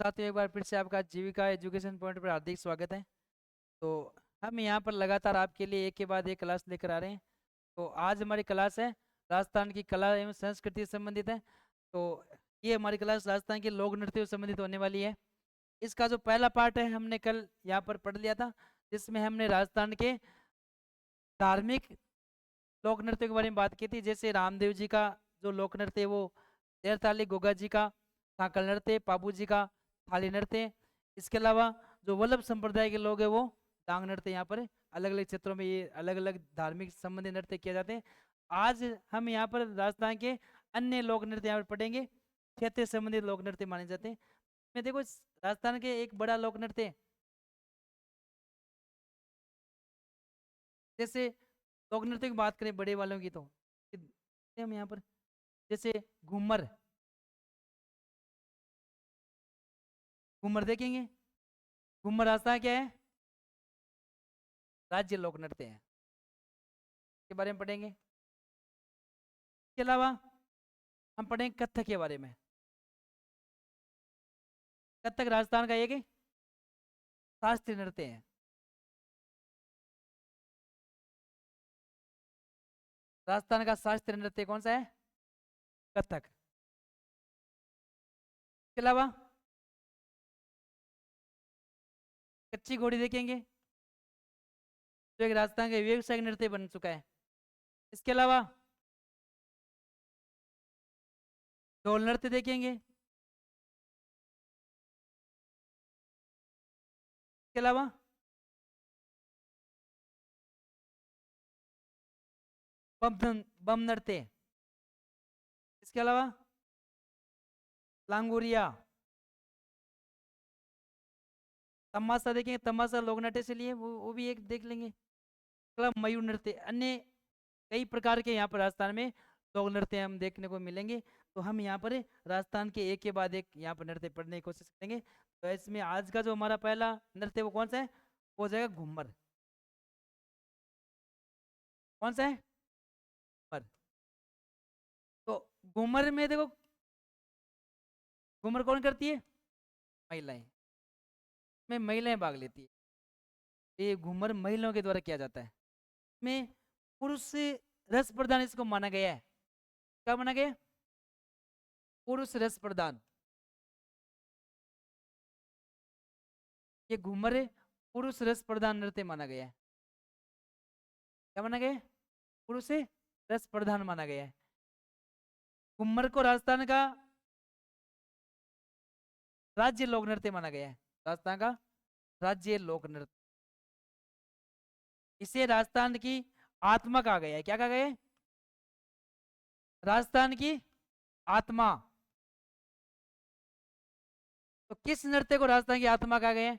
साथियों, एक बार फिर से आपका जीविका एजुकेशन पॉइंट पर हार्दिक स्वागत है। तो हम यहाँ पर लगातार आपके लिए एक के बाद एक क्लास लेकर आ रहे हैं। तो आज हमारी क्लास है राजस्थान की कला एवं संस्कृति से संबंधित है। तो ये हमारी क्लास राजस्थान के लोक नृत्य से संबंधित होने वाली है। इसका जो पहला पार्ट है हमने कल यहाँ पर पढ़ लिया था, जिसमें हमने राजस्थान के धार्मिक लोक नृत्य के बारे में बात की थी। जैसे रामदेव जी का जो लोक नृत्य है वो तेरताली, गोगा जी का सांकल नृत्य, पाबू जी का थाली नृत्य। इसके अलावा जो वल्लभ संप्रदाय के लोग हैं वो डांग नृत्य। यहाँ पर अलग अलग क्षेत्रों में ये अलग अलग धार्मिक संबंधी नृत्य किए जाते हैं। आज हम यहाँ पर राजस्थान के अन्य लोक नृत्य यहाँ पर पढ़ेंगे। क्षेत्र संबंधित लोक नृत्य माने जाते हैं। मैं देखो राजस्थान के एक बड़ा लोक नृत्य जैसे लोक नृत्य की बात करें बड़े वालों की, तो हम यहाँ पर जैसे घूमर घूमर देखेंगे। घूमर राजस्थान क्या है? राज्य लोक नृत्य है, के बारे में पढ़ेंगे। इसके अलावा हम पढ़ेंगे कथक के बारे में। कथक राजस्थान का एक शास्त्रीय नृत्य है। राजस्थान का शास्त्रीय नृत्य कौन सा है? कथक। इसके अलावा कच्ची घोड़ी देखेंगे, जो एक राजस्थान का व्यवसायिक नृत्य बन चुका है। इसके अलावा ढोल नृत्य देखेंगे। इसके अलावा बम नृत्य। इसके अलावा लांगुरिया। तमाशा देखेंगे, तमाशा लोक नृत्य से लिए वो भी एक देख लेंगे। क्लब मयूर नृत्य, अन्य कई प्रकार के यहाँ पर राजस्थान में लोक नृत्य हम देखने को मिलेंगे। तो हम यहाँ पर राजस्थान के एक के बाद एक यहाँ पर नृत्य पढ़ने की कोशिश करेंगे। तो इसमें आज का जो हमारा पहला नृत्य वो कौन सा है? वो हो जाएगा घूमर। कौन सा है? घूमर। तो घूमर में देखो, घूमर कौन करती है? महिलाएं। में महिलाएं भाग लेती है। ये घूमर महिलाओं के द्वारा किया जाता है। में पुरुष रस प्रदान इसको माना गया है। क्या माना गया? पुरुष रस प्रदान। ये घूमर पुरुष रस प्रदान नृत्य माना गया है। क्या माना गया है? पुरुष रस प्रधान माना गया है। घूमर को राजस्थान का राज्य लोक नृत्य माना गया है। राजस्थान का राज्य लोक नृत्य। इसे राजस्थान की आत्मा कहा गया है। क्या कहा गया है? राजस्थान की आत्मा। तो किस नृत्य को राजस्थान की आत्मा कहा गया है?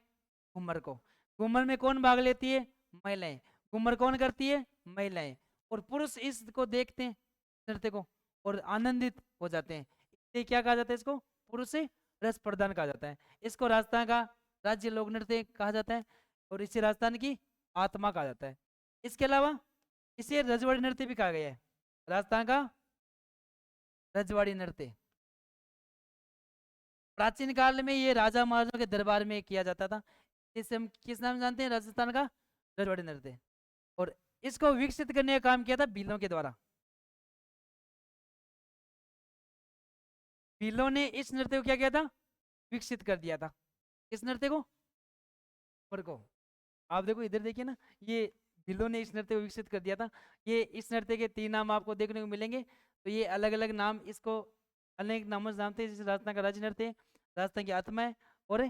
घूमर को। घूमर में कौन भाग लेती है? महिलाएं। घूमर कौन करती है? महिलाएं। और पुरुष इसको देखते हैं नृत्य को और आनंदित हो जाते हैं। इसलिए क्या कहा जाता है इसको? पुरुष रस प्रदान कहा जाता है। इसको राजस्थान का राज्य लोक नृत्य कहा जाता है और इसे राजस्थान की आत्मा कहा जाता है। इसके अलावा इसे रजवाड़ी नृत्य भी कहा गया है। राजस्थान का रजवाड़ी नृत्य। प्राचीन काल में ये राजा महाराजों के दरबार में किया जाता था। इसे हम किस नाम जानते हैं? राजस्थान का रजवाड़ी नृत्य। और इसको विकसित करने का काम किया था भीलों के द्वारा। भीलों ने इस नृत्य को क्या किया था? विकसित कर दिया था। इस नृत्य को को आप देखो, इधर देखिए ना, ये भीलों ने इस नृत्य को विकसित कर दिया था। ये इस नृत्य के 3 नाम आपको देखने को मिलेंगे। तो ये अलग अलग नाम, इसको अनेक नामों से जानते हैं। जैसे राजस्थान का राज्य नृत्य, राजस्थान की आत्मा है और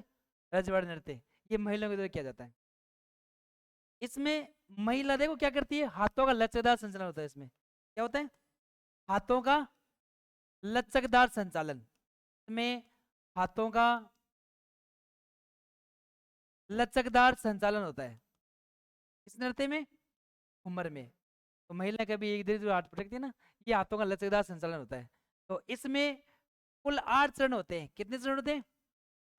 रजवाड़ी नृत्य। ये महिलाओं के द्वारा किया जाता है। इसमें महिला देखो क्या करती है? हाथों का लचकदार संचालन होता है। इसमें क्या होता है? हाथों का लचकदार संचालन। में हाथों का लचकदार संचालन होता है इस नृत्य में, घूमर में। तो महिला कभी एक इधर जो हाथ पटकती है ना, ये हाथों का लचकदार संचालन होता है। तो इसमें कुल 8 चरण होते हैं। कितने चरण होते हैं?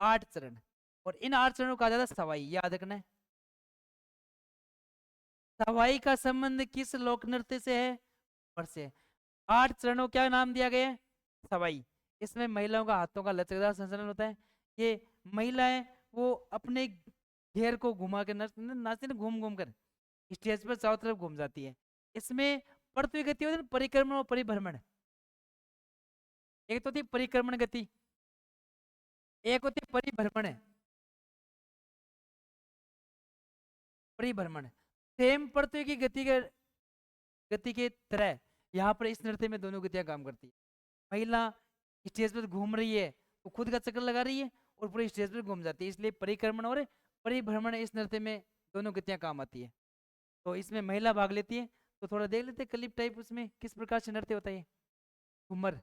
8 चरण। और इन 8 चरणों को कहा जाता है सवाई। याद रखना है। सवाई का संबंध किस लोक नृत्य से है? घूमर से। 8 चरणों क्या नाम दिया गया है? सवाई। इसमें महिलाओं का हाथों का लचकदार संचालन होता है। ये महिलाएं वो अपने घेर को घुमा के नाचती ना, घूम घूम कर स्टेज पर चारों तरफ घूम जाती है। इसमें पृथ्वी गति होती है ना, परिक्रमण और परिभ्रमण। एक तो थी परिक्रमण गति, एक होती परिभ्रमण। परिभ्रमण सेम पृथ्वी की गति के तरह यहाँ पर इस नृत्य में दोनों गतियां काम करती है। महिला स्टेज पर घूम रही है तो खुद का चक्कर लगा रही है और पूरे स्टेज पर घूम जाती है, इसलिए परिक्रमण और परिभ्रमण इस नृत्य में दोनों गतियां काम आती है। तो इसमें महिला भाग लेती है। तो थोड़ा देख लेते हैं क्लिप टाइप, उसमें किस प्रकार से नृत्य होता है। घूमर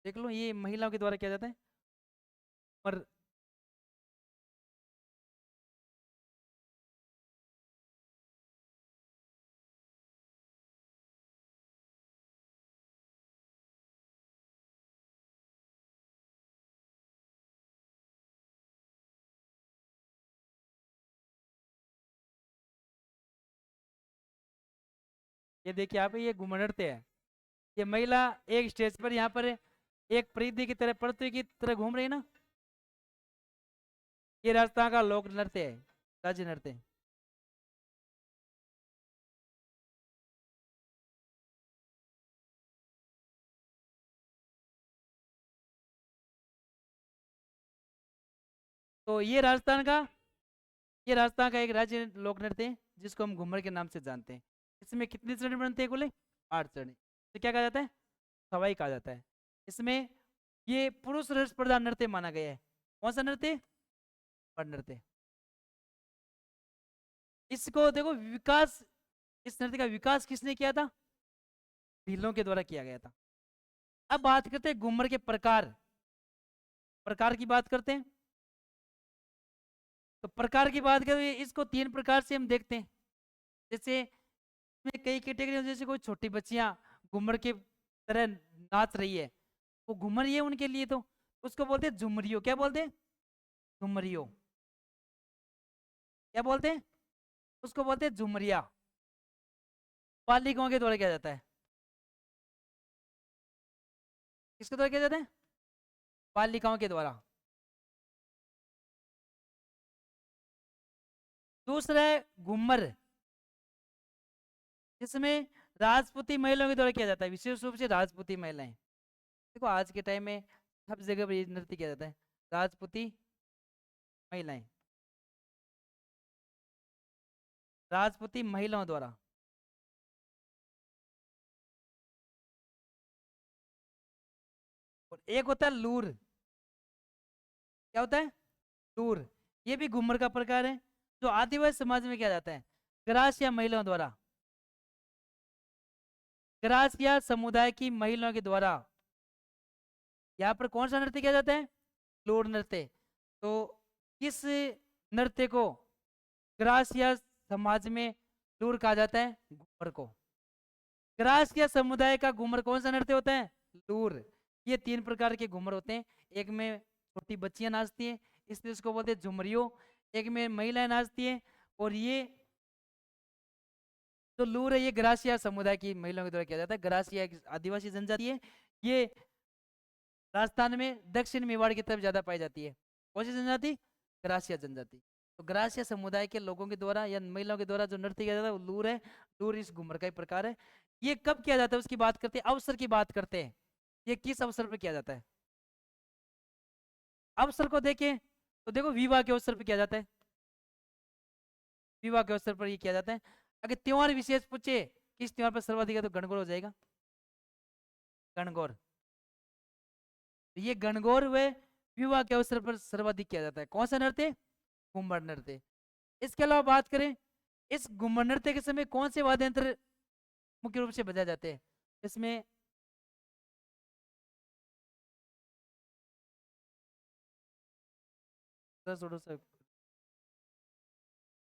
देख लो, ये महिलाओं के द्वारा किया जाता है। और ये देखिए आप, ये घूमर नृत्य है। ये महिला एक स्टेज पर यहाँ पर एक परिधि की तरह, पृथ्वी की तरह घूम रही है ना। ये राजस्थान का लोक नृत्य है, राज्य नृत्य। तो ये राजस्थान का एक राज्य लोक नृत्य है जिसको हम घूमर के नाम से जानते हैं। इसमें कितने चरण बनते हैं बोले, 8 चरण। तो क्या कहा जाता है, सवाई कहा जाता है। इसमें ये पुरुष रस प्रधान नृत्य माना गया है। कौन सा नृत्य, पर नृत्य। इसको देखो विकास, इस नृत्य का विकास किसने किया था, भीलों के द्वारा किया गया था। अब बात करते हैं घूमर के प्रकार, प्रकार की बात करते हैं। तो प्रकार की बात करें, इसको 3 प्रकार से हम देखते हैं। जैसे इसमें कई कैटेगरी, जैसे कोई छोटी बच्चियां घूमर के तरह नाच रही है, वो घूमर ही है उनके लिए, तो उसको बोलते हैं झुमरियो। क्या बोलते हैं, झुमरियो। क्या बोलते हैं, उसको बोलते हैं झुमरिया। बालिकाओं के द्वारा किया जाता है। किसके द्वारा किया जाता है, बालिकाओं के द्वारा। दूसरा है घूमर, जिसमें राजपूती महिलाओं के द्वारा किया जाता है, विशेष रूप से राजपूती महिलाएं। देखो आज के टाइम में सब जगह पर ये नृत्य किया जाता है, राजपूती महिलाएं, राजपूती महिलाओं द्वारा। और एक होता है लूर। क्या होता है, लूर। ये भी घूमर का प्रकार है, जो आदिवासी समाज में किया जाता है, ग्रास या महिलाओं द्वारा। ग्रास या समुदाय की महिलाओं के द्वारा यहाँ पर कौन सा नृत्य किया जाता है, लूर नृत्य। तो किस नृत्य को ग्रास या समाज में लूर कहा जाता है, घूमर को। ग्रास या समुदाय का घूमर कौन सा नृत्य होता है, लूर। ये 3 प्रकार के घूमर होते हैं। एक में छोटी बच्चियां नाचती हैं, इसलिए इसको बोलते हैं झुमरियो। एक में महिलाएं नाचती हैं। और ये जो लूर है, ये ग्रासिया समुदाय की महिलाओं के द्वारा किया जाता है। ग्रासिया एक आदिवासी जनजाति है। ये राजस्थान में दक्षिण मेवाड़ की तरफ ज्यादा पाई जाती है। कौन सी जनजाति, ग्रासिया जनजाति। तो ग्रासिया समुदाय के लोगों के द्वारा या महिलाओं के द्वारा जो नृत्य किया जाता है वो लूर है। लूर इस घूमर का एक प्रकार है। ये कब किया जाता है उसकी बात करते हैं, अवसर की बात करते हैं। ये किस अवसर पर किया जाता है, अवसर को देखें तो देखो विवाह के अवसर पर किया जाता है। विवाह के अवसर पर ये किया जाता है। अगर त्योहार विशेष पूछे किस त्योहार पर सर्वाधिक है, तो गणगौर हो जाएगा, गणगौर। तो ये गणगौर व विवाह के अवसर पर सर्वाधिक किया जाता है। कौन सा नृत्य, घूमर नृत्य। इसके अलावा बात करें, इस घूमर नृत्य के समय कौन से वाद्य यंत्र मुख्य रूप से बजाए जाते हैं। इसमें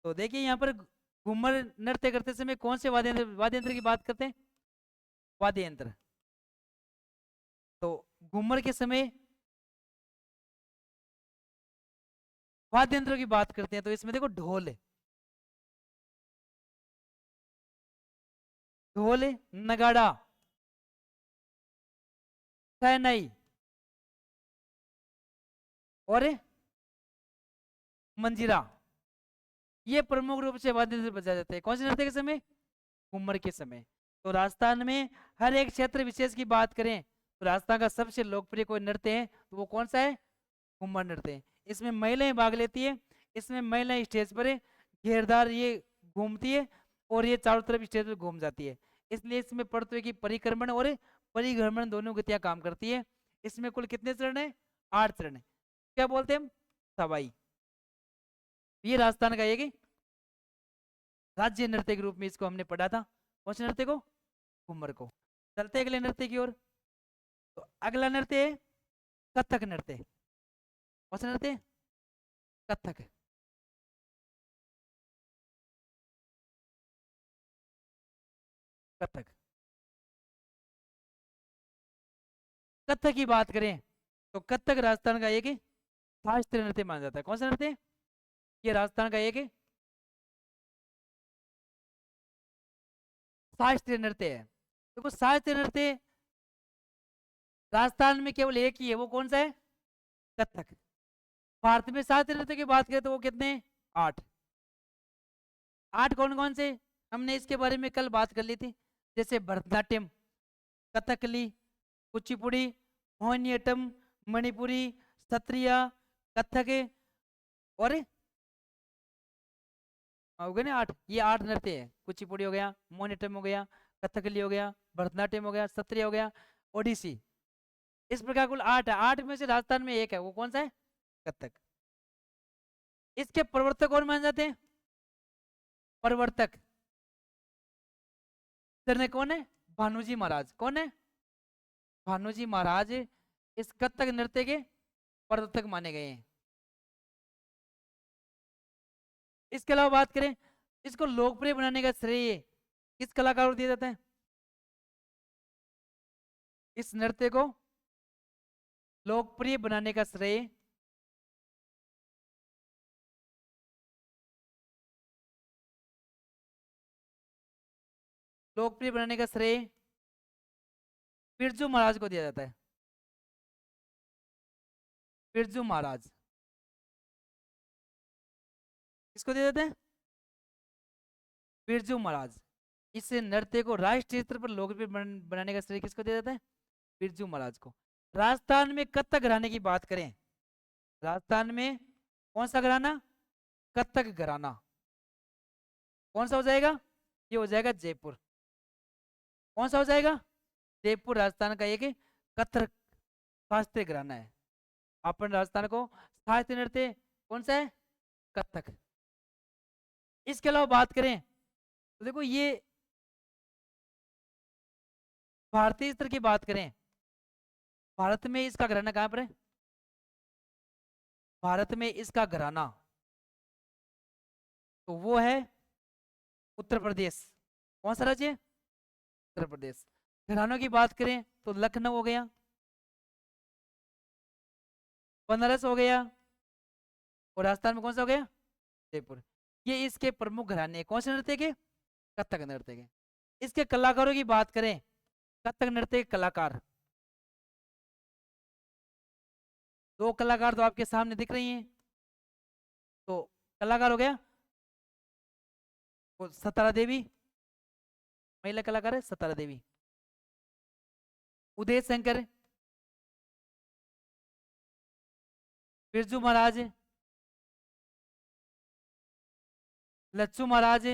तो देखिए यहाँ पर घूमर नृत्य करते समय कौन से वाद्य यंत्र की बात करते हैं, वाद्य यंत्र। तो घूमर के समय वाद्य यंत्रों की बात करते हैं, तो इसमें देखो ढोल है, ढोल है, नगाड़ा, शहनाई और मंजीरा, ये प्रमुख रूप से वाद्य यंत्र बजाए जाते हैं। कौन से नृत्य के समय? घूमर के समय। तो राजस्थान में हर एक क्षेत्र विशेष की बात करें तो राजस्थान का सबसे लोकप्रिय कोई नृत्य है तो वो कौन सा है? घूमर नृत्य है। इसमें महिलाएं भाग लेती है। इसमें महिलाएं स्टेज पर घेरदार ये घूमती है और ये चारों तरफ स्टेज पर घूम जाती है। इसलिए इसमें पड़ते की परिक्रमण और परिभ्रमण दोनों गतियां काम करती है। इसमें कुल कितने चरण है? 8 चरण है। क्या बोलते हैं हम? सवाई। ये राजस्थान का एक राज्य नृत्य के रूप में इसको हमने पढ़ा था। कौन से नृत्य को? घूमर को। चलते अगले नृत्य की ओर। तो अगला नृत्य है कथक नृत्य। कौन सा नृत्य? कथक। कथक। कथक की बात करें तो कथक राजस्थान का एक शास्त्रीय नृत्य माना जाता है। कौन सा नृत्य? ये राजस्थान का एक शास्त्रीय नृत्य है। देखो शास्त्रीय नृत्य राजस्थान में केवल एक ही है, वो कौन सा है? कथक। भारत में शास्त्रीय नृत्य की बात करें तो वो कितने हैं? 8। 8 कौन कौन से? हमने इसके बारे में कल बात कर ली थी। जैसे भरतनाट्यम, कथकली, कुचिपुड़ी, मोहिनीअट्टम, मणिपुरी, सत्रिया, कथक और हो गए ना 8। ये 8 नृत्य है। कुचिपुड़ी हो गया, मोहिनीअट्टम हो गया, कथकली हो गया, भरतनाट्यम हो गया, सत्रिया हो गया, ओडिसी। इस प्रकार कुल 8 है। 8 में से राजस्थान में एक है, वो कौन सा है? कथक। इसके प्रवर्तक कौन माने जाते हैं? प्रवर्तक ने कौन है? भानुजी महाराज। कौन है? भानुजी महाराज इस कथक नृत्य के प्रवर्तक माने गए हैं। इसके अलावा बात करें इसको लोकप्रिय बनाने का श्रेय किस कलाकार को दिया जाता है? इस नृत्य को लोकप्रिय बनाने का श्रेय बिरजू महाराज को दिया जाता है। बिरजू महाराज किसको दिया जाता है? बिरजू महाराज। इस नृत्य को राष्ट्रीय स्तर पर लोकप्रिय बनाने का श्रेय किसको दिया जाता है? बिरजू महाराज को। राजस्थान में कथक घराने की बात करें, राजस्थान में कौन सा घराना? कथक घराना। कौन सा हो जाएगा? ये हो जाएगा जयपुर। कौन सा हो जाएगा? जयपुर राजस्थान का एक कथक शास्त्रीय घराना है। अपन राजस्थान को शास्त्रीय नृत्य कौन सा है? कथक। इसके अलावा बात करें तो देखो ये भारतीय स्तर की बात करें, भारत में इसका घराना कहां पर है? भारत में इसका घराना तो वो है उत्तर प्रदेश। कौन सा राज्य? उत्तर प्रदेश। घरानों की बात करें तो लखनऊ हो गया, बनारस हो गया और राजस्थान में कौन सा हो गया? जयपुर। ये इसके प्रमुख घराने कौन से नृत्य के? कथक नृत्य के। इसके कलाकारों की बात करें, कथक नृत्य के कलाकार 2 कलाकार तो आपके सामने दिख रही हैं। तो कलाकार हो गया वो सतारा देवी, महिला कलाकार है सतारा देवी। उदय शंकर, बिरजू महाराज, लच्छू महाराज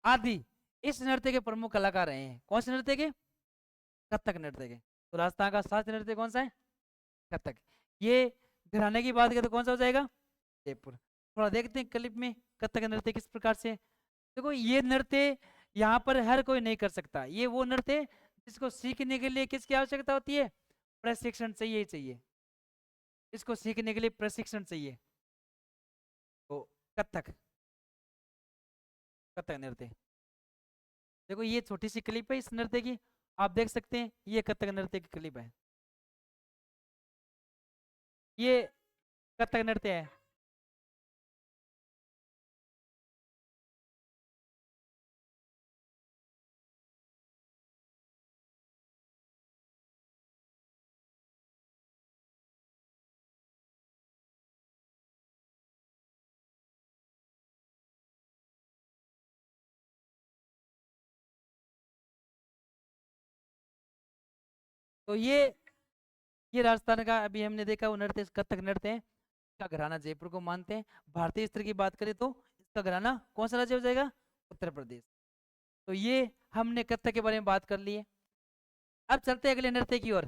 आदि इस नृत्य के प्रमुख कलाकार रहे हैं। कौन से नृत्य के? कथक नृत्य के। तो राजस्थान का शास्त्रीय नृत्य कौन सा है? कथक। ये घराने की बात करें तो कौन सा हो जाएगा? जयपुर। थोड़ा देखते हैं क्लिप में कथक नृत्य किस प्रकार से। देखो ये नृत्य यहाँ पर हर कोई नहीं कर सकता। ये वो नृत्य जिसको सीखने के लिए किसकी आवश्यकता होती है? प्रशिक्षण चाहिए ही चाहिए। इसको सीखने के लिए प्रशिक्षण चाहिए। तो कथक, कथक नृत्य। देखो ये छोटी सी क्लिप है इस नृत्य की, आप देख सकते हैं ये कथक नृत्य की क्लिप है। ये कथक नृत्य है। तो ये राजस्थान का अभी हमने देखा वो नृत्य कथक नृत्य है। इसका घराना जयपुर को मानते हैं। भारतीय स्तर की बात करें तो इसका घराना कौन सा राज्य हो जाएगा? उत्तर प्रदेश। तो ये हमने कथक के बारे में बात कर ली है। अब चलते हैं अगले नृत्य की ओर।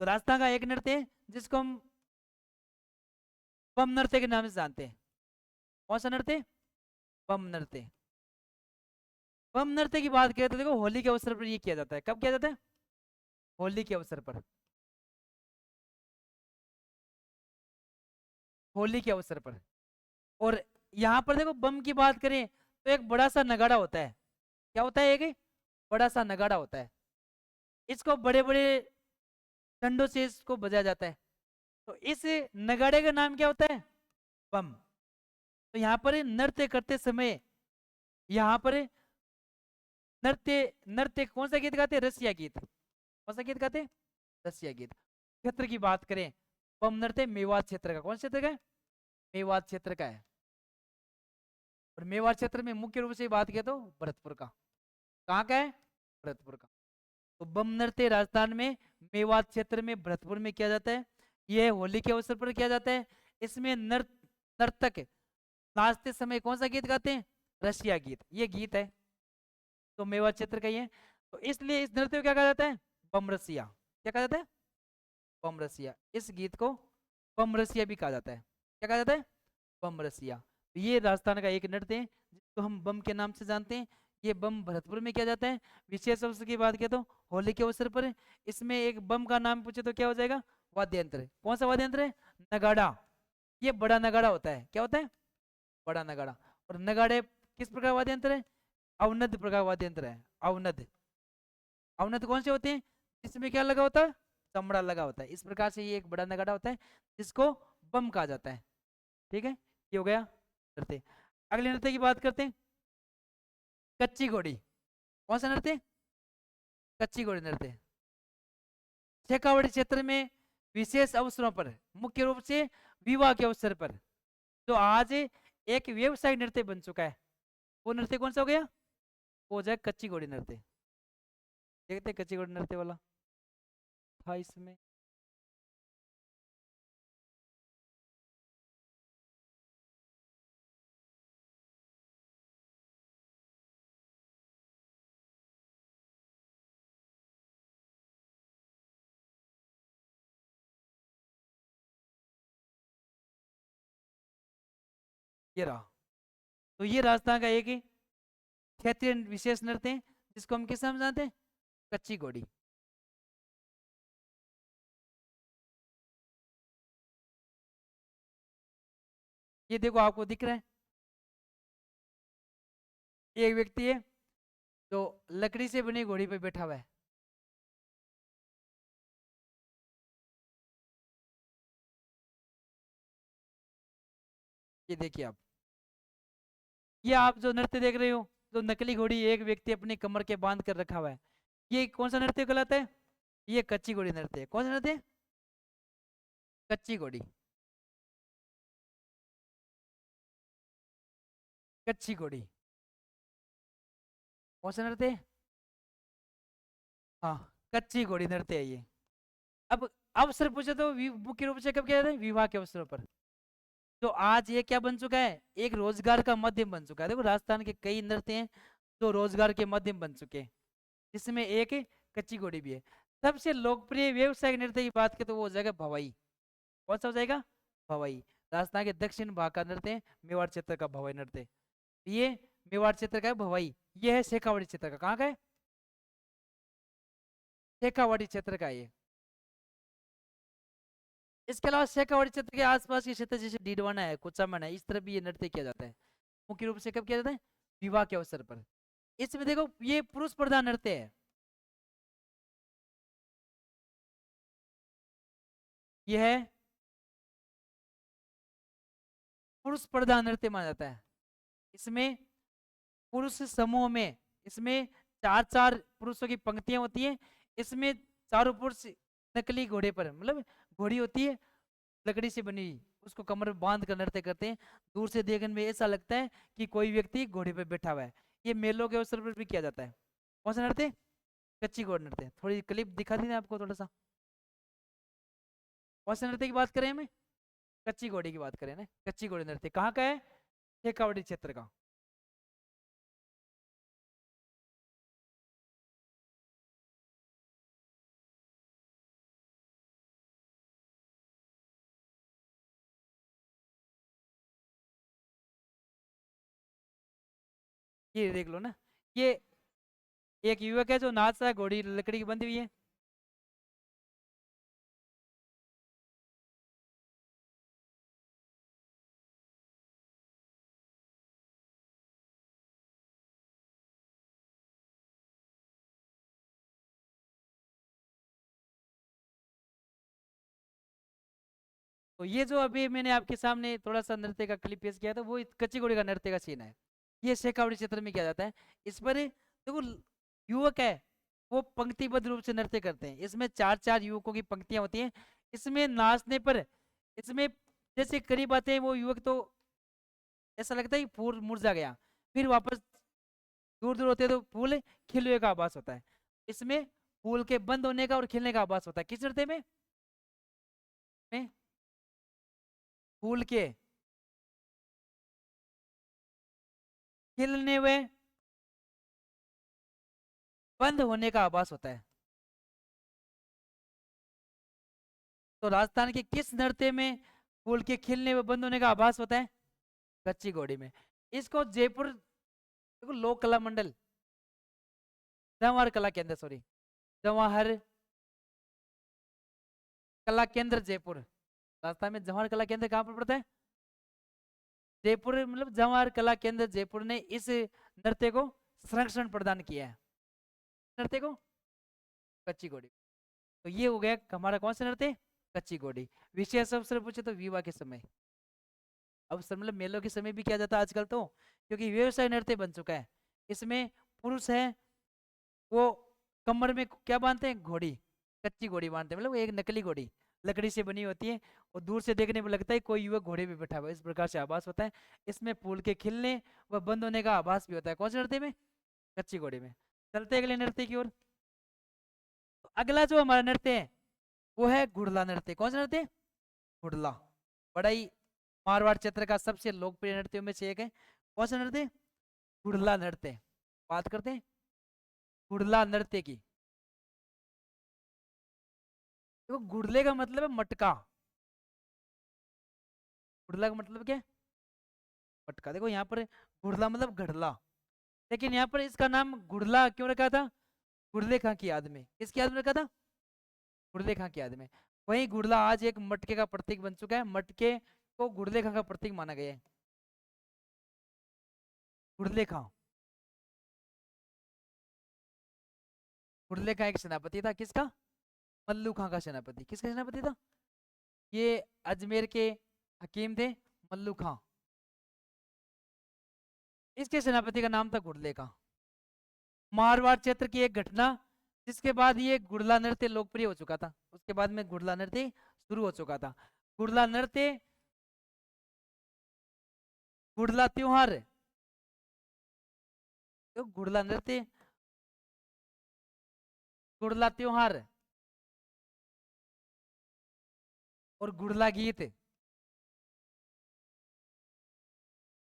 तो राजस्थान का एक नृत्य है जिसको हम बम नृत्य के नाम से जानते हैं। कौन सा नृत्य? बम नृत्य। बम नृत्य की बात करें तो देखो होली के अवसर पर ये किया जाता है। कब किया जाता है? होली के अवसर पर। होली के अवसर पर। और यहाँ पर देखो बम की बात करें तो एक बड़ा सा नगाड़ा होता है। क्या होता है? एक बड़ा सा नगाड़ा होता है। इसको बड़े बड़े डंडों से इसको बजाया जाता है। तो इस नगाड़े का नाम क्या होता है? बम। तो यहाँ पर नृत्य करते समय यहाँ पर नृत्य नृत्य कौन सा गीत गाते हैं? रसिया गीत। कौन सा गीत गाते हैं? रसिया गीत। क्षेत्र की बात करें बम नृत्य मेवात क्षेत्र का। कौन क्षेत्र का है? मेवात क्षेत्र का है। और मेवात क्षेत्र में मुख्य रूप से बात किया तो भरतपुर का। कहाँ का है? भरतपुर का। तो बम नृत्य राजस्थान में मेवात क्षेत्र में भरतपुर में किया जाता है। यह होली के अवसर पर किया जाता है। इसमें नर्तक नाचते समय कौन सा गीत गाते हैं? रसिया गीत। ये गीत है तो मेवात क्षेत्र का ही है। तो इसलिए इस नृत्य को क्या कहा जाता है? बम रसिया। क्या कहा जाता है? बम रसिया। इस गीत को बम रसिया भी कहा जाता है। क्या कहा जाता है? बम रसिया। तो ये राजस्थान का एक नृत्य है जिसको हम बम के नाम से जानते हैं। ये बम भरतपुर में किया जाता है। विशेष अवसर की बात किया तो होली के अवसर पर। इसमें एक बम का नाम पूछे तो क्या हो जाएगा? वाद्य यंत्र। कौन सा वाद्य यंत्र है? नगाड़ा। ये बड़ा नगाड़ा होता है। क्या होता है? बड़ा नगाड़ा। और नगाड़े किस प्रकार वाद्य यंत्र है? अवनद प्रकार वाद्य यंत्र है। अवनद। अवनद कौन से होते हैं? इसमें क्या लगा होता है? चमड़ा लगा होता है। इस प्रकार से ये एक बड़ा नगाड़ा होता है जिसको बम कहा जाता है। ठीक है, ये हो गया नृत्य। अगले नृत्य की बात करते हैं। कच्ची घोड़ी। कौन सा नृत्य? कच्ची घोड़ी नृत्य। शेखावाड़ी क्षेत्र में विशेष अवसरों पर मुख्य रूप से विवाह के अवसर पर जो आज एक व्यवसायिक नृत्य बन चुका है वो नृत्य कौन सा हो गया? वो हो जाए कच्ची घोड़ी नृत्य। देखते हैं कच्ची घोड़ी नृत्य वाला था इसमें। ये रहा। तो ये राजस्थान का एक ही क्षेत्रीय विशेष नृत्य है जिसको हम किस नाम से जानते हैं? कच्ची घोड़ी। ये देखो आपको दिख रहा है एक व्यक्ति है जो लकड़ी से बनी घोड़ी पे बैठा हुआ है। ये देखिए आप, ये आप जो नृत्य देख रहे हो जो नकली घोड़ी एक व्यक्ति अपनी कमर के बांध कर रखा हुआ है, ये कौन सा नृत्य कहलाता है? ये कच्ची घोड़ी नृत्य है। कौन सा नृत्य है? कच्ची घोड़ी। कच्ची घोड़ी कौन सा नृत्य है? हाँ, कच्ची घोड़ी नृत्य है ये। अब अवसर पूछे तो मुख्य रूप से कब किया जाता है? विवाह के अवसरों पर। तो आज ये क्या बन चुका है? एक रोजगार का माध्यम बन चुका है। देखो राजस्थान के कई नृत्य हैं जो रोजगार के माध्यम बन चुके हैं, जिसमें एक कच्ची घोड़ी भी है। सबसे लोकप्रिय व्यवसायिक नृत्य की बात करें तो वो हो जाएगा भवाई। कौन सा हो जाएगा? भवाई। राजस्थान के दक्षिण भाग का नृत्य है, मेवाड़ क्षेत्र का भवाई नृत्य। ये मेवाड़ क्षेत्र का है भवाई। ये है शेखावाड़ी क्षेत्र का। कहाँ का है? शेखावाड़ी क्षेत्र का है ये। इसके अलावा शेखावाड़ी क्षेत्र के आसपास के क्षेत्र जैसे डीडवाना है, कुचामन है, इस तरफ भी ये नृत्य किया जाता है। मुख्य रूप से कब किया जाता है? विवाह के अवसर पर। इसमें देखो ये पुरुष प्रधान नृत्य है। यह है पुरुष प्रधान नृत्य माना जाता है। इसमें पुरुष समूह में इसमें चार चार पुरुषों की पंक्तियां होती हैं। इसमें चारों पुरुष नकली घोड़े पर, मतलब घोड़ी होती है लकड़ी से बनी हुई, उसको कमर में बांध कर नृत्य करते हैं। दूर से देखने में ऐसा लगता है कि कोई व्यक्ति घोड़े पर बैठा हुआ है। ये मेलों के अवसर पर भी किया जाता है। कौन सा नृत्य? कच्ची घोड़ी नृत्य। थोड़ी क्लिप दिखा दी ना आपको थोड़ा सा। कौन से नृत्य की बात करें हमें? कच्ची घोड़ी की बात करें ना। कच्ची घोड़ी नृत्य कहाँ का है? शेखावाटी क्षेत्र का। ये देख लो ना, ये एक युवक है जो नाच रहा है, घोड़ी लकड़ी की बंधी हुई है। तो ये जो अभी मैंने आपके सामने थोड़ा सा नृत्य का क्लिप पेश किया था, वो कच्ची घोड़ी का नृत्य का सीन है। ये शेखावाटी क्षेत्र में किया जाता है। इस पर देखो, युवक है वो पंक्तिबद्ध रूप से नृत्य करते हैं। इसमें चार चार युवकों की पंक्तियां होती हैं। इसमें नाचने पर, इसमें जैसे करीब आते हैं वो युवक, तो ऐसा लगता है कि फूल मुरझा गया, फिर वापस दूर दूर होते हैं तो फूल खिले हुए का आभास होता है। इसमें फूल के बंद होने का और खिलने का आभास होता है। किस नृत्य में फूल के खिलने हुए बंद होने का आभास होता है। तो राजस्थान के किस नृत्य में फूल के खिलने व बंद होने का आभास होता है? कच्ची घोड़ी में। इसको जयपुर, देखो, लोक कला मंडल, जवाहर कला केंद्र, सॉरी, जवाहर कला केंद्र जयपुर। राजस्थान में जवाहर कला केंद्र कहाँ पर पड़ता है? जयपुर, मतलब जवाहर कला केंद्र जयपुर ने इस नृत्य को संरक्षण प्रदान किया है। नृत्य को कच्ची घोड़ी। तो ये हो गया हमारा कौन सा नृत्य? कच्ची घोड़ी। विशेष अवसर पूछे तो विवाह के समय, अब मतलब मेलों के समय भी किया जाता है आजकल, तो क्योंकि व्यवसाय नृत्य बन चुका है। इसमें पुरुष है वो कमर में क्या बांधते हैं? घोड़ी, कच्ची घोड़ी बांधते हैं, मतलब एक नकली घोड़ी लकड़ी से बनी होती है, और दूर से देखने में लगता है कोई युवक घोड़े पे बैठा हुआ है। इस प्रकार से आभास होता है। इसमें फूल के खिलने व बंद होने का आभास भी होता है। कौन से नृत्य में? कच्ची घोड़ी में। चलते अगले नृत्य की ओर। तो अगला जो हमारा नृत्य है वो है घुड़ला नृत्य। कौन सा नृत्य? घुड़ला। बड़ा ही मारवाड़ क्षेत्र का सबसे लोकप्रिय नृत्यों में से एक है। कौन सा नृत्य? घुड़ला नृत्य। बात करते हैं घुड़ला नृत्य की। देखो, घुड़ले का मतलब है मटका। घुड़ला का मतलब क्या है? मटका। देखो यहाँ पर घुड़ला मतलब घड़ला, लेकिन यहाँ पर इसका नाम घुड़ला क्यों रखा था? घुड़ले खां की याद में। किसकी याद में रखा था? घुड़ले खां की याद में। वही घुड़ला आज एक मटके का प्रतीक बन चुका है। मटके को घुड़ले खां का प्रतीक माना गया है। घुड़ले खां, घुड़ले खां एक सेनापति था। किसका? मल्लू खां का सेनापति। किसका सेनापति था? ये अजमेर के हकीम थे, मल्लू खां। इसके सेनापति का नाम था घुड़ले खां। मारवाड़ क्षेत्र की एक घटना, जिसके बाद ये घुड़ला नृत्य लोकप्रिय हो चुका था। उसके बाद में घुड़ला नृत्य शुरू हो चुका था। घुड़ला नृत्य, घुड़ला त्योहार, तो घुड़ला नृत्य, घुड़ला त्योहार और घुड़ला गीत,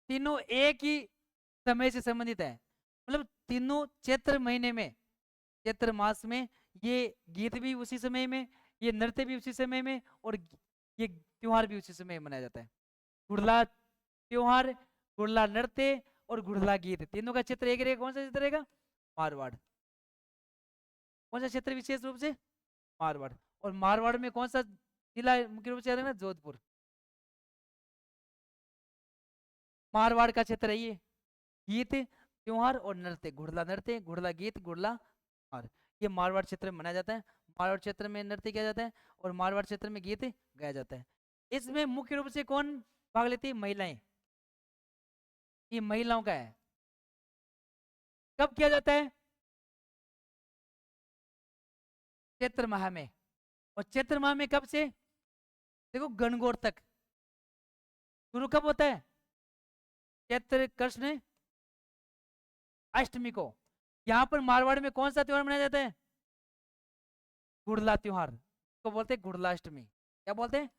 तीनों एक ही समय से संबंधित है। मतलब तीनों चैत्र महीने में, चैत्र मास में, ये गीत भी उसी समय में, ये नृत्य भी उसी समय में, और ये त्योहार भी उसी समय मनाया जाता है। घुड़ला त्योहार, घुड़ला नृत्य और घुड़ला गीत, तीनों का क्षेत्र एक रहेगा। कौन सा क्षेत्र रहेगा? मारवाड़। कौन सा क्षेत्र विशेष रूप से? मारवाड़। और मारवाड़ में कौन सा जिला मुख्य रूप से आता है ना? जोधपुर। मारवाड़ का क्षेत्र है ये। गीत, त्योहार और नृत्य, घुड़ला नृत्य, घुड़ला गीत, घुड़ला त्योहार, ये मारवाड़ क्षेत्र में मनाया जाता है। मारवाड़ क्षेत्र में नृत्य किया जाता है और मारवाड़ क्षेत्र में गीत गाया जाता है। इसमें मुख्य रूप से कौन भाग लेती है? महिलाएं। ये महिलाओं का है। कब किया जाता है? चैत्र माह में। और चैत्र माह में कब से? देखो, गणगौर तक। शुरू कब होता है? चैत्र कृष्ण अष्टमी को। यहाँ पर मारवाड़ में कौन सा त्योहार मनाया जाता है? गुड़ला त्योहार को बोलते हैं गुड़लाष्टमी। क्या बोलते हैं?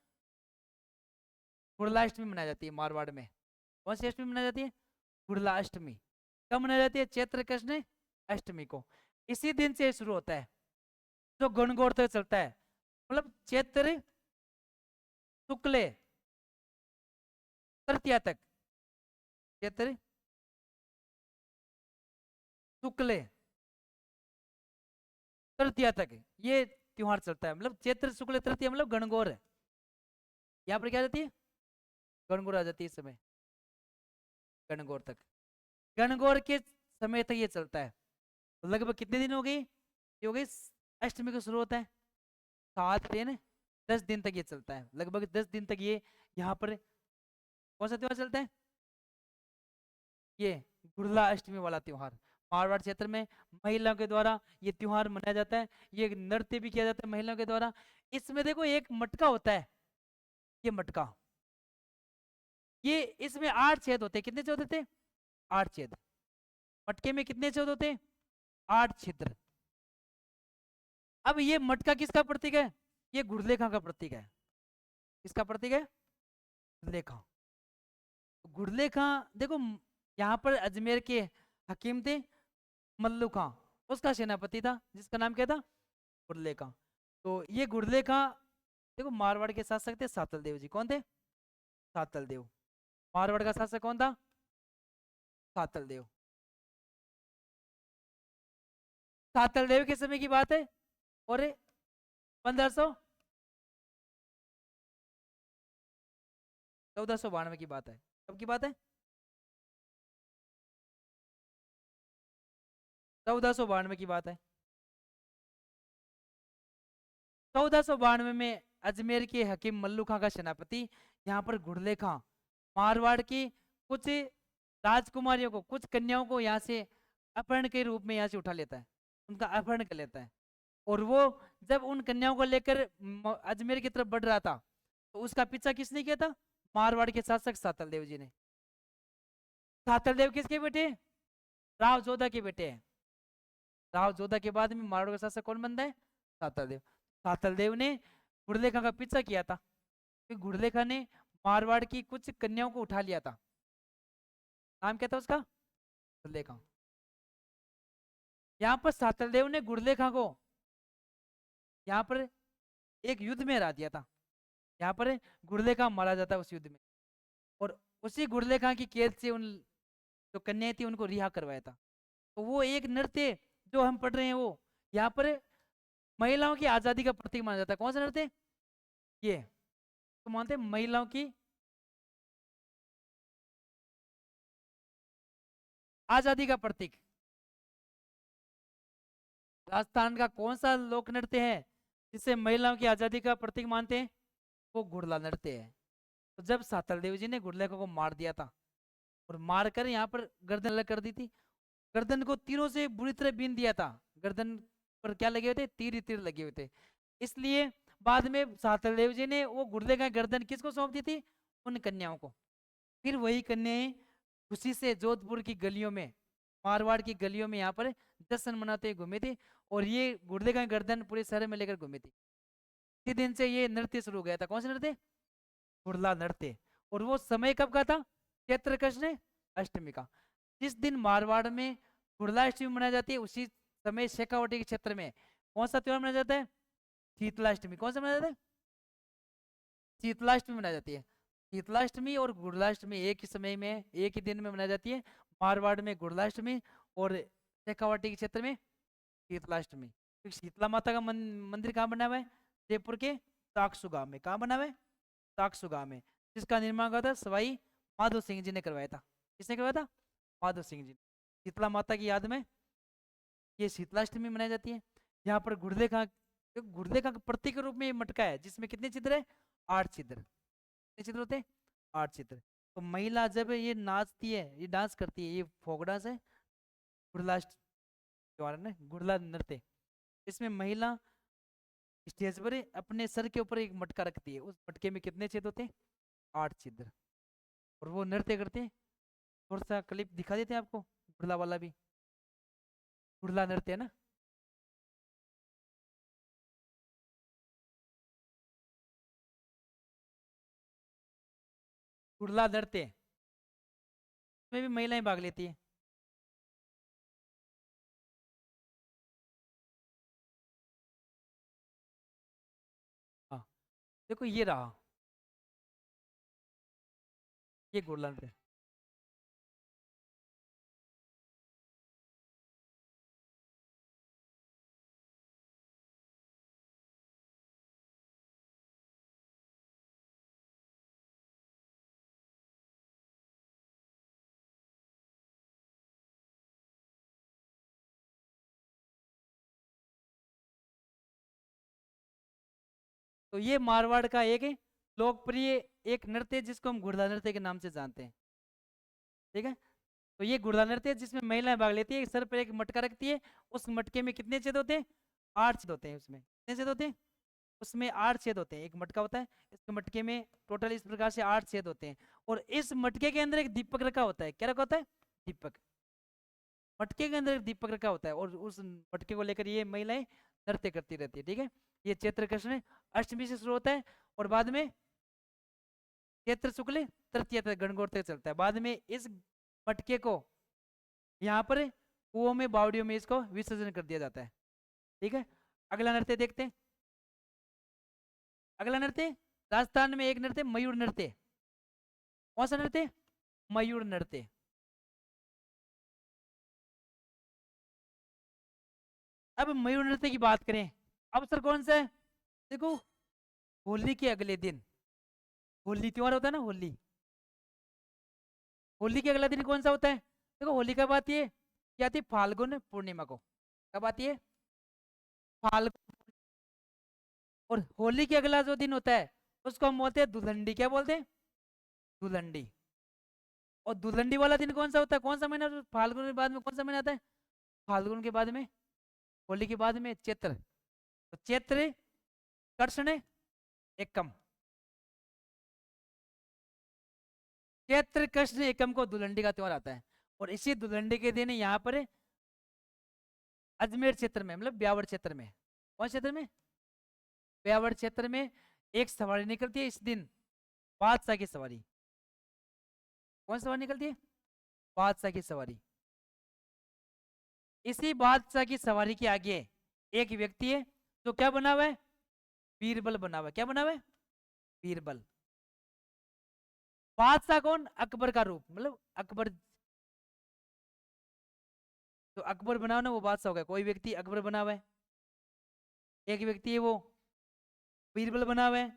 गुड़लाष्टमी मनाई जाती है मारवाड़ में। कौन सी अष्टमी मनाई जाती है? गुड़लाष्टमी। कब मनाई जाती है? चैत्र कृष्ण अष्टमी को। इसी दिन से शुरू होता है, जो गणगौर तक चलता है, मतलब चैत्र शुक्ल तृतीया तक। चैत्र शुक्ल तृतीया तक ये त्योहार चलता है, मतलब चैत्र शुक्ल तृतीया मतलब गणगौर है। यहाँ पर क्या जाती है? गणगौर आ जाती है इस समय, गणगौर तक। गणगौर के समय तक ये चलता है। तो लगभग कितने दिन हो गई? ये हो गई अष्टमी को शुरू होता है, 7 दिन 10 दिन तक ये चलता है, लगभग 10 दिन तक ये यहाँ पर कौन सा त्योहार चलता है? ये गुड़ला अष्टमी वाला त्योहार। मारवाड़ क्षेत्र में महिलाओं के द्वारा ये त्योहार मनाया जाता है। ये नृत्य भी किया जाता है महिलाओं के द्वारा। इसमें देखो एक मटका होता है, ये मटका, ये इसमें 8 छेद होते हैं। कितने छेद होते हैं? 8 छेद। मटके में कितने छेद होते हैं? 8 छिद्र। अब ये मटका किसका प्रतीक है? ये गुड़लेखा का प्रतीक है। किसका प्रतीक है? गुड़लेखा। गुड़लेखा देखो, यहाँ पर अजमेर के हकीम थे मल्लू खां, उसका सेनापति था जिसका नाम क्या था? गुड़लेखा। तो ये गुड़लेखा देखो मारवाड़ के शासक थे सातल देव जी। कौन थे? सातल देव। मारवाड़ का शासक कौन था? सातल देव। सातल देव के समय की बात है, और 1492 की बात है। कब की बात है? 1492 की बात है। 1492 में अजमेर के हकीम मल्लू खां का सेनापति यहाँ पर गुड़ले खां मारवाड़ की कुछ राजकुमारियों को, कुछ कन्याओं को यहाँ से अपहरण के रूप में यहाँ से उठा लेता है, उनका अपहरण कर लेता है। और वो जब उन कन्याओं को लेकर अजमेर की तरफ बढ़ रहा था, तो उसका पीछा किसने किया था? मारवाड़ के शासक सातल देव जी ने। सातल देव किसके बेटे? राव जोधा के बेटे हैं। राव जोधा के बाद में मारवाड़ का शासक कौन बनता है? सातल देव। सातल देव ने गुड़लेखा का पीछा किया था, क्योंकि गुड़लेखा ने मारवाड़ की कुछ कन्याओं को उठा लिया था। नाम क्या था उसका? गुड़लेखा। यहाँ पर सातल देव ने गुड़लेखा को यहाँ पर एक युद्ध में हरा दिया था। यहाँ पर गुड़लेखा मारा जाता है उस युद्ध में, और उसी गुड़लेखा की कैद से उन जो कन्याएं थी उनको रिहा करवाया था। तो वो एक नृत्य जो हम पढ़ रहे हैं, वो यहाँ पर महिलाओं की आजादी का प्रतीक माना जाता है। कौन सा नृत्य? ये तो मानते हैं महिलाओं की आजादी का प्रतीक। राजस्थान का कौन सा लोक नृत्य है जिसे महिलाओं की आजादी का प्रतीक मानते हैं? वो गुड़ला नृत्य है। तो जब सातल देव जी ने गुड़लेखा को मार दिया था, और मारकर यहाँ पर गर्दन अलग कर दी थी, गर्दन को तीरों से बुरी तरह बीन दिया था। गर्दन पर क्या लगे हुए थे? तीर ही तीर लगे हुए थे। इसलिए बाद में सातल देव जी ने वो गुड़लेखा की गर्दन किसको सौंप दी थी? उन कन्याओं को। फिर वही कन्याएं खुशी से जोधपुर की गलियों में, मारवाड़ की गलियों में यहाँ पर जश्न मनाते हुए घूमी थी, और ये गुड़लेखा की गर्दन पूरे शहर में लेकर घूमी थी। इसी दिन से ये नृत्य शुरू हो गया था। कौन सा नृत्य? गुड़ला नृत्य। और वो समय कब का था? चैत्र कृष्ण अष्टमी का। जिस दिन मारवाड़ में गुड़ला अष्टमी मनाई जाती है, उसी समय शेखावाटी के क्षेत्र में कौन सा त्योहार मनाया जाता है? शीतलाष्टमी। कौन सा मनाया जाता है? शीतलाष्टमी मनाई जाती है। शीतलाष्टमी और गुड़लाष्टमी एक ही समय में, एक ही दिन में मनाई जाती है। मारवाड़ में गुड़लाष्टमी, और शेखावाटी के क्षेत्र में शीतलाष्टमी। क्योंकि शीतला माता का मंदिर कहाँ बना हुआ है? जयपुर के ताकसू गांव में। कहाँ बना हुआ है? ताकसू गांव में। जिसका निर्माण करा था सवाई माधो सिंह जी ने करवाया था। किसने करवाया था? माधो सिंह जी। शीतला माता की याद में ये शीतलाष्टमी मनाई जाती है। यहाँ पर गुड़लेखा का प्रतीक के रूप में ये मटका है, जिसमें कितने छिद्र है? 8 छिद्र। कितने छिद्र होते हैं? 8 छिद्र। तो महिला जब ये नाचती है, ये डांस करती है, ये फोक डांस है, गुड़लाष्ट त्योहार है ना, गुड़ला नृत्य। इसमें महिला स्टेज पर अपने सर के ऊपर एक मटका रखती है। उस मटके में कितने छेद होते हैं? 8 छिद्र। और वो नृत्य करते हैं। थोड़ा सा क्लिप दिखा देते हैं आपको, गुड़ला वाला भी, गुड़ला नृत्य है ना। घुड़ला नृत्य, इसमें भी महिलाएं भाग लेती है। हाँ, देखो ये रहा, ये घुड़ला नृत्य। तो ये मारवाड़ का एक लोकप्रिय एक नृत्य है, जिसको हम घुड़ला नृत्य के नाम से जानते हैं। ठीक है, तो ये घुड़ला नृत्य है जिसमें महिलाएं भाग लेती है, सर पर एक मटका रखती है, उस मटके में कितने छेद होते हैं? 8 छेद होते हैं। उसमें कितने छेद होते हैं? उसमें 8 छेद होते हैं। एक मटका होता है, इस मटके में टोटल इस प्रकार से 8 छेद होते हैं, और इस मटके के अंदर एक दीपक रखा होता है। क्या रखा होता है? दीपक। मटके के अंदर एक दीपक रखा होता है, और उस मटके को लेकर ये महिलाएं नृत्य करती रहती है। ठीक है, ये चैत्र कृष्ण अष्टमी से शुरू होता है, और बाद में चैत्र शुक्ल तृतीया तक गणगौर तक चलता है। बाद में इस मटके को यहाँ पर कुओं में, बावड़ियों में इसको विसर्जन कर दिया जाता है। ठीक है, अगला नृत्य देखते हैं। अगला नृत्य राजस्थान में एक नृत्य मयूर नृत्य। कौन सा नृत्य? मयूर नृत्य। अब मयूर नृत्य की बात करें, अवसर कौन सा है? देखो, होली के अगले दिन, होली त्योहार होता है ना, होली, होली के अगला दिन कौन सा होता है? देखो, होली कब आती है? क्या आती है? फाल्गुन पूर्णिमा को। कब आती है? फाल्गुन। और होली के अगला जो दिन होता है उसको हम बोलते हैं दुलहंडी। क्या बोलते हैं? दुलहंडी। और दुलहंडी वाला दिन कौन सा होता है? कौन सा महीना? फाल्गुन के बाद में कौन सा महीना आता है? फाल्गुन के बाद में, होली के बाद में चैत्र। तो चैत्र कृष्ण एकम, चैत्र कृष्ण एकम को दुलहंडी का त्योहार आता है। और इसी दुलहंडी के दिन यहाँ पर अजमेर क्षेत्र में, मतलब ब्यावर क्षेत्र में, कौन क्षेत्र में? ब्यावर क्षेत्र में एक सवारी निकलती है इस दिन, बादशाह की सवारी। कौन सी सवारी निकलती है? बादशाह की सवारी। इसी बादशाह की सवारी के आगे एक व्यक्ति है जो क्या बना हुआ है? बीरबल बना हुआ है। क्या बना हुआ है? बीरबल। बादशाह कौन? अकबर का रूप, मतलब अकबर, तो अकबर बना हुआ ना, वो बादशाह हो गया। कोई व्यक्ति अकबर बना हुआ है, एक व्यक्ति है वो बीरबल बना हुआ है।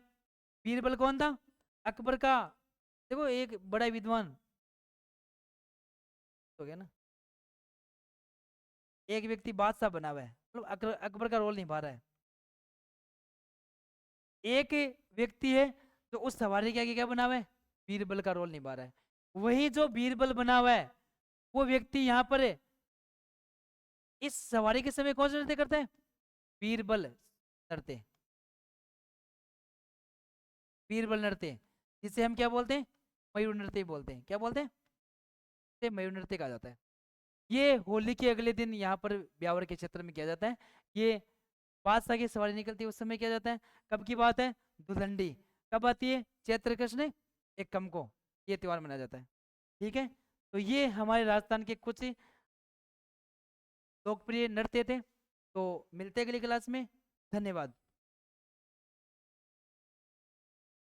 बीरबल कौन था? अकबर का, देखो, एक बड़ा विद्वान हो गया ना। एक व्यक्ति बादशाह बना हुआ है, मतलब अकबर का रोल निभा रहा है। एक व्यक्ति है जो उस सवारी के आगे क्या बना हुआ है? बीरबल का रोल निभा रहा है। वही जो बीरबल बना हुआ है, वो व्यक्ति यहाँ पर इस सवारी के समय कौन सा नृत्य करता है? बीरबल नृत्य। बीरबल नृत्य, जिसे हम क्या बोलते हैं? मयूर नृत्य बोलते हैं। क्या बोलते हैं? इसे मयूर नृत्य कहा जाता है। ये होली के अगले दिन यहाँ पर ब्यावर के क्षेत्र में किया जाता है। ये बादशाह की सवारी निकलती है, उस समय किया जाता है। कब की बात है? दुलहंडी। कब आती है? चैत्र कृष्ण एकम को ये त्योहार मनाया जाता है। ठीक है, तो ये हमारे राजस्थान के कुछ लोकप्रिय नृत्य थे। तो मिलते हैं अगली क्लास में। धन्यवाद।